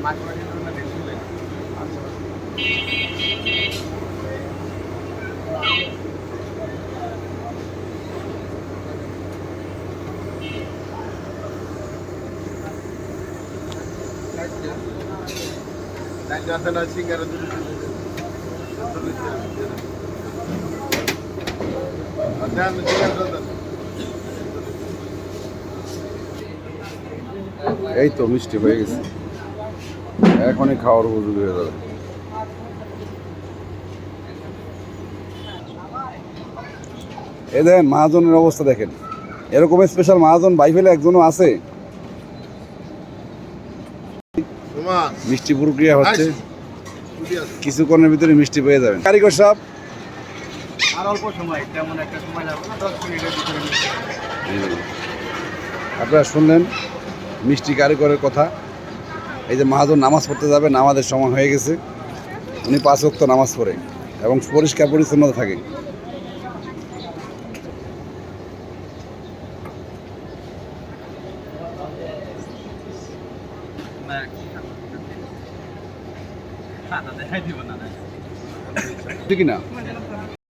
এই তো মিষ্টি হয়ে গেছে, এখনই খাওয়ার উপযোগী হয়ে যাবে। এই দেখেন মহাজনের অবস্থা দেখেন, এরকম স্পেশাল মহাজন বাই ফেলে একজনও আছে। মিষ্টি প্রক্রিয়া হচ্ছে, কিছুক্ষণের ভিতরে মিষ্টি পেয়ে যাবেন। কারিগর সাহেব আর অল্প সময়, তেমন একটা সময় লাগবে না, 10 মিনিটের ভিতরে আপনারা শুনলেন মিষ্টি কারিগরের কথা। এই যে মহাজন নামাজ পড়তে যাবে, নামাজের সময় হয়ে গেছে। উনি 5 ওয়াক্ত নামাজ পড়ে এবং পরিষ্কার পরিচ্ছন্নতা থাকে। ঠিক না?